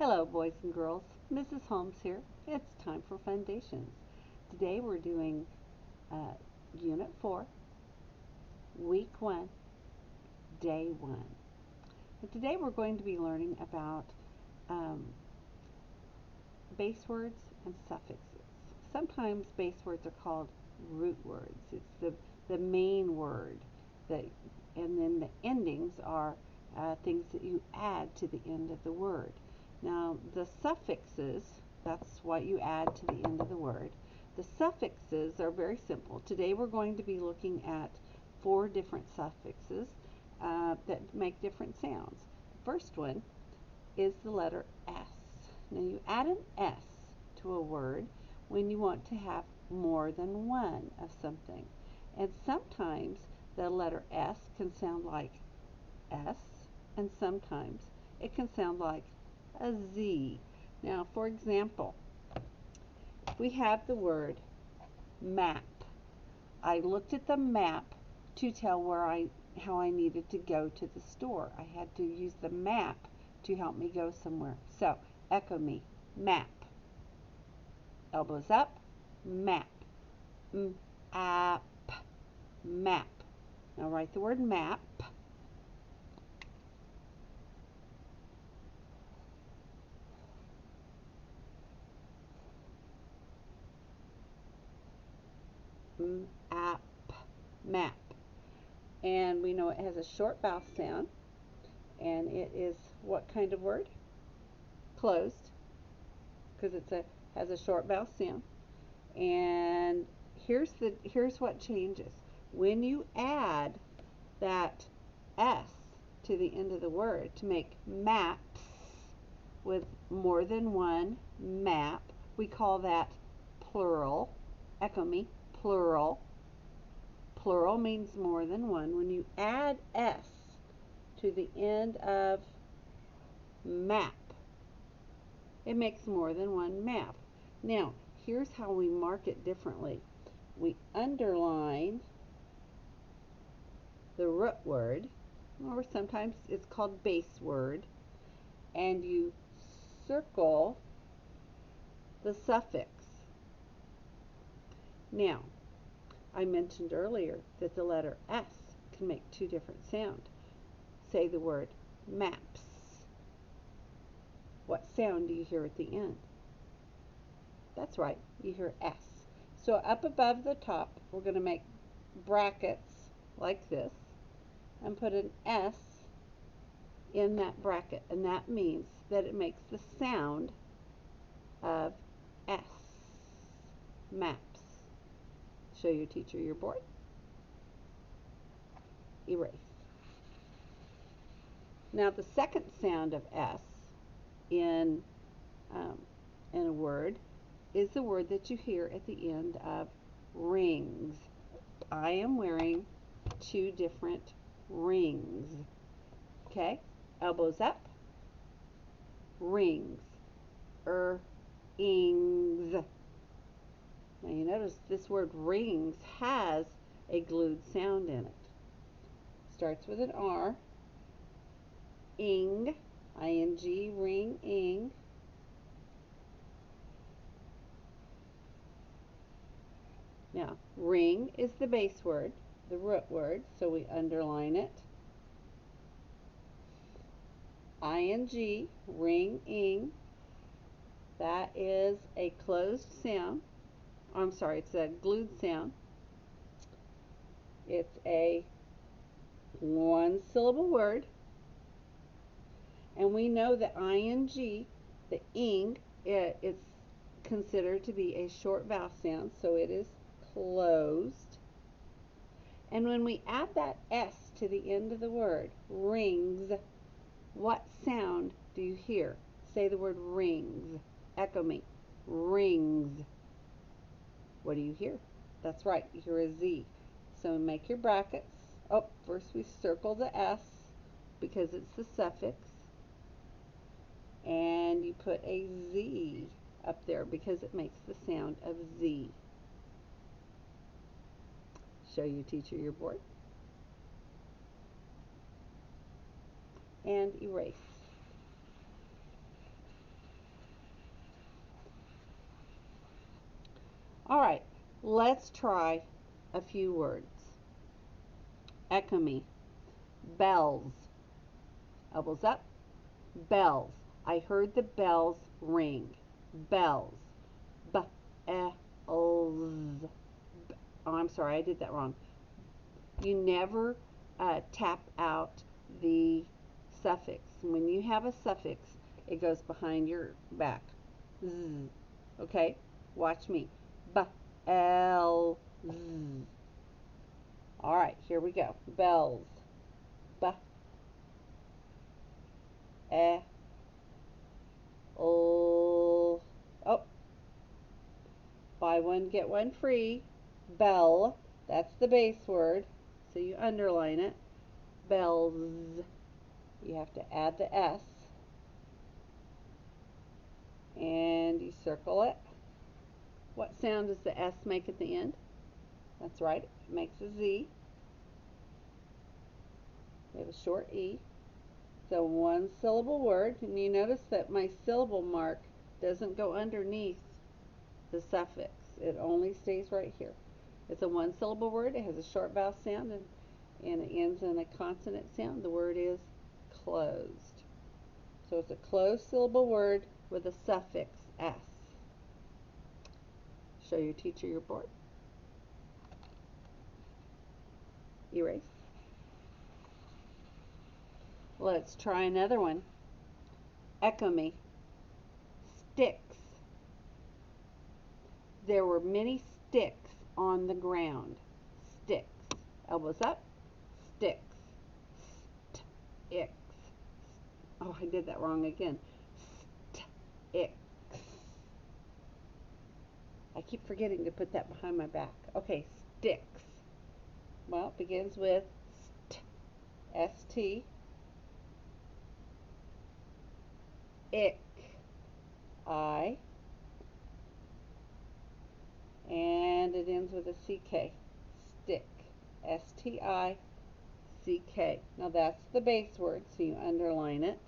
Hello, boys and girls. Mrs. Holmes here. It's time for Fundations. Today we're doing Unit 4, Week 1, Day 1. And today we're going to be learning about um, base words and suffixes. Sometimes base words are called root words. It's the main word, that, and then the endings are things that you add to the end of the word. Now, the suffixes, that's what you add to the end of the word. The suffixes are very simple. Today we're going to be looking at 4 different suffixes that make different sounds. The first one is the letter S. Now, you add an S to a word when you want to have more than one of something. And sometimes the letter S can sound like S, and sometimes it can sound like a Z. Now, for example, we have the word map. I looked at the map to tell how I needed to go to the store. I had to use the map to help me go somewhere. So, echo me, map. Elbows up, map. App, map. Now write the word map. App, map. And we know it has a short vowel sound. And it is what kind of word? Closed, because has a short vowel sound. And here's what changes. When you add that S to the end of the word to make maps with more than one map, we call that plural. Echo me, plural. Plural means more than one. When you add S to the end of map, it makes more than one map. Now, here's how we mark it differently. We underline the root word, or sometimes it's called base word, and you circle the suffix. Now, I mentioned earlier that the letter S can make 2 different sounds. Say the word maps. What sound do you hear at the end? That's right, you hear S. So up above the top, we're going to make brackets like this and put an S in that bracket, and that means that it makes the sound of S. Maps. Show your teacher your board. Erase. Now the second sound of S in a word is the word that you hear at the end of rings. I am wearing 2 different rings. Okay? Elbows up. Rings. Ings. Now you notice this word rings has a glued sound in it. Starts with an R. Ing. I-N-G. Ring. Ing. Now, ring is the base word, the root word, so we underline it. I-N-G, ring, ing. That is a closed sound. I'm sorry, it's a glued sound. It's a 1-syllable word. And we know that ing, the ing, it's considered to be a short vowel sound, so it is closed. And when we add that S to the end of the word, rings, what sound do you hear? Say the word rings. Echo me. Rings. What do you hear? That's right, you hear a Z. So make your brackets. Oh, first we circle the S because it's the suffix. And you put a Z up there because it makes the sound of Z. Show your teacher your board. And erase. All right, let's try a few words. Echo me. Bells. Elbows up. Bells. I heard the bells ring. Bells. B-e-lls. Oh, I'm sorry, I did that wrong. You never tap out the suffix. When you have a suffix, it goes behind your back. Z. Okay? Watch me. B-L-Z. All right, here we go. Bells. B-E-L. Oh, buy one, get one free. Bell. That's the base word. So you underline it. Bells. You have to add the S. And you circle it. What sound does the S make at the end? That's right, it makes a Z. We have a short E. So one syllable word, and you notice that my syllable mark doesn't go underneath the suffix. It only stays right here. It's a one syllable word. It has a short vowel sound and it ends in a consonant sound. The word is closed. So it's a closed syllable word with a suffix S. Show your teacher your board. Erase. Let's try another one. Echo me. Sticks. There were many sticks on the ground. Sticks. Elbows up. Sticks. Sticks. Oh, I did that wrong again. Sticks. I keep forgetting to put that behind my back. Okay, sticks. Well, it begins with st. S-T. Ick. I. And it ends with a C-K. Stick. S-T-I-C-K. Now that's the base word, so you underline it.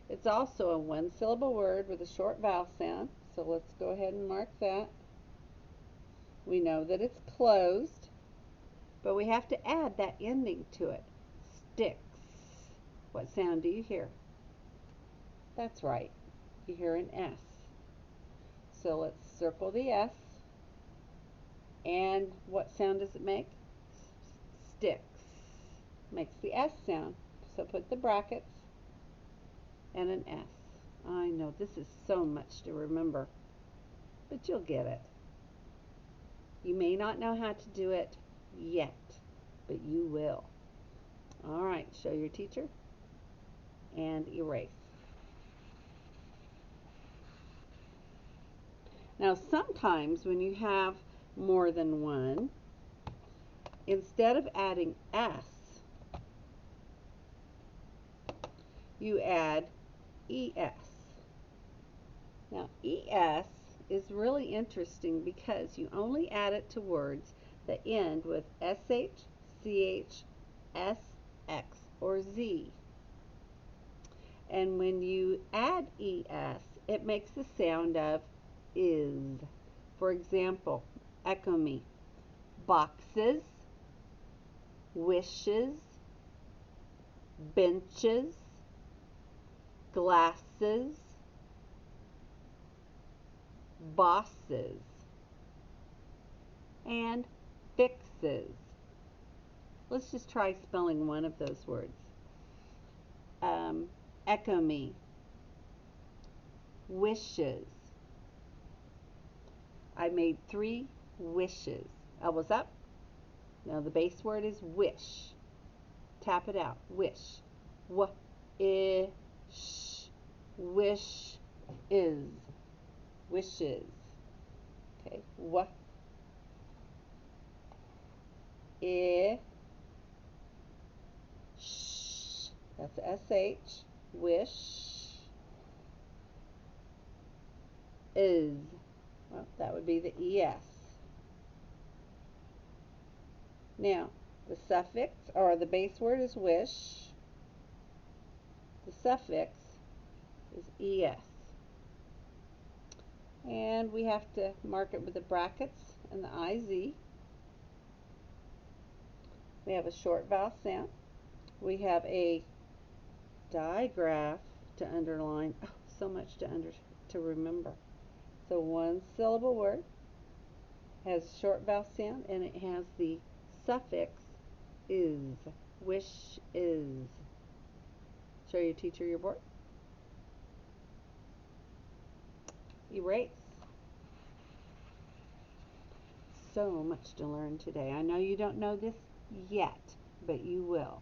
It's also a one syllable word with a short vowel sound, so let's go ahead and mark that. We know that it's closed, but we have to add that ending to it. Sticks. What sound do you hear? That's right. You hear an S. So let's circle the S. And what sound does it make? Sticks. Makes the S sound. So put the brackets and an S. I know this is so much to remember, but you'll get it. You may not know how to do it yet, but you will. All right, show your teacher and erase. Now sometimes when you have more than one, instead of adding S, you add ES. Now ES is really interesting because you only add it to words that end with SH, CH, SX, or Z. And when you add ES, it makes the sound of is. For example, echo me. Boxes, wishes, benches, glasses, bosses, and fixes. Let's just try spelling one of those words. Echo me. Wishes. I made 3 wishes. Elbows up. Now the base word is wish. Tap it out. Wish. W-I-sh. Wish is. Wishes. Okay. W-I-sh. That's S-H. Wish is. Well, that would be the ES. Now, the suffix, or the base word is wish. The suffix is ES. And we have to mark it with the brackets and the IZ. We have a short vowel sound. We have a digraph to underline. Oh, so much to remember. So one syllable word has a short vowel sound and it has the suffix is. Wish is. Show your teacher your board. Erase. So much to learn today. I know you don't know this yet, but you will.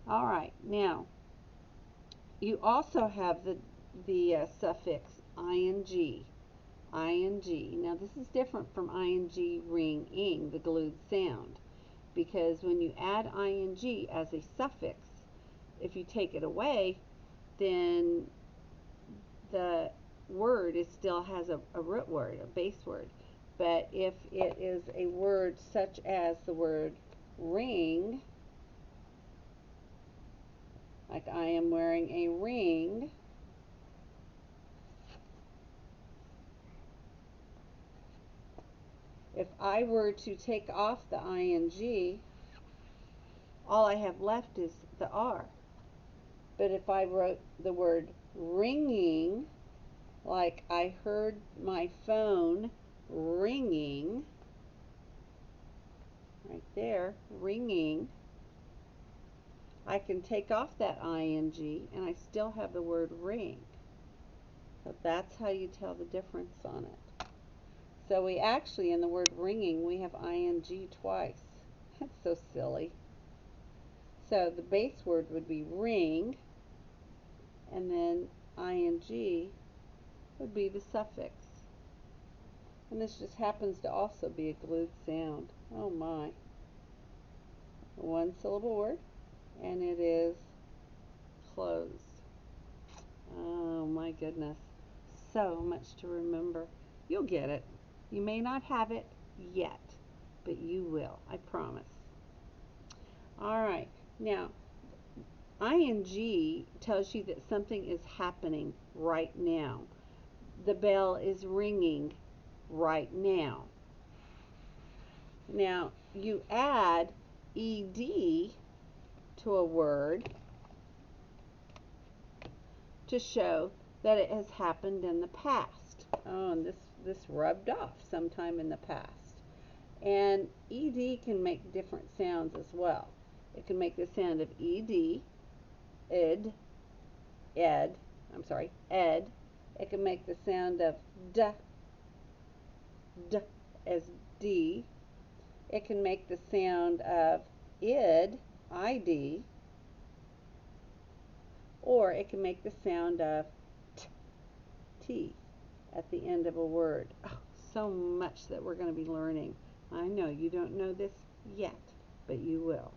All right, now you also have the suffix ing. Ing. Now this is different from ing, ring, ing, the glued sound, because when you add ing as a suffix, if you take it away, then the word still has a root word, a base word. But if it is a word such as the word ring, like I am wearing a ring, if I were to take off the ing, all I have left is the R. But if I wrote the word ringing, like I heard my phone ringing, right there, ringing, I can take off that ing and I still have the word ring. So that's how you tell the difference on it. So we actually, in the word ringing, we have ing twice. That's so silly. So the base word would be ring, and then ing would be the suffix. And this just happens to also be a glued sound. Oh my. One syllable word, and it is closed. Oh my goodness. So much to remember. You'll get it. You may not have it yet, but you will. I promise. All right. Now, ing tells you that something is happening right now. The bell is ringing right now. Now, you add ed to a word to show that it has happened in the past. Oh, and this rubbed off sometime in the past. And ed can make different sounds as well. It can make the sound of ed, ed, ed, ed. It can make the sound of d, d as d. It can make the sound of id, id, or it can make the sound of t, t at the end of a word. Oh, so much that we're going to be learning. I know you don't know this yet, but you will.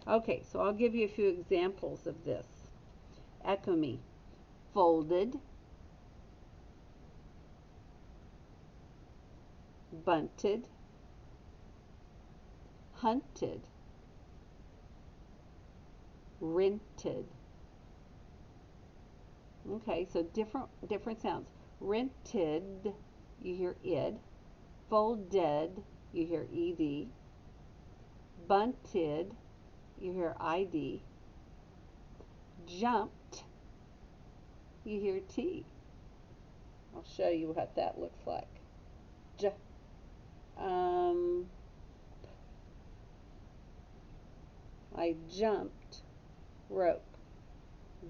Okay, so I'll give you a few examples of this. Echo me. Folded, bunted, hunted, rented. Okay, so different sounds. Rented, you hear id. Folded, you hear ed. Bunted, you hear id. Jumped, you hear t. I'll show you what that looks like. J, I jumped rope.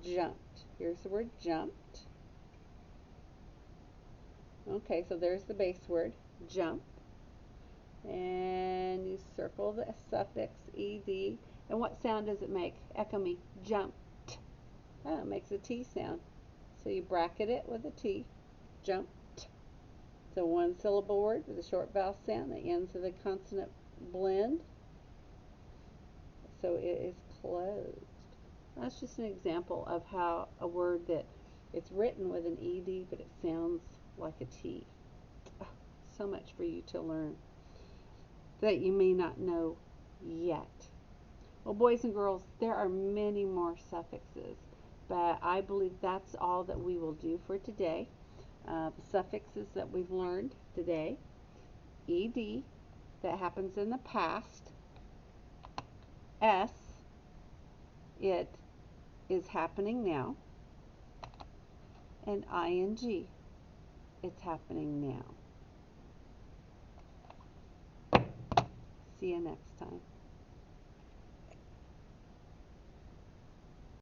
Jumped. Here's the word jumped. Okay, so there's the base word, jump. And you circle the suffix ed. And what sound does it make? Echo me. Jumped. Oh, it makes a T sound. So you bracket it with a T. Jumped. It's a one syllable word with a short vowel sound that ends with a consonant blend. So it is closed. That's just an example of how a word that it's written with an ed, but it sounds like a T. Oh, so much for you to learn that you may not know yet. Well, boys and girls, there are many more suffixes, but I believe that's all that we will do for today. The suffixes that we've learned today: ed, that happens in the past; s, it is happening now; and ing, it's happening now. See you next time.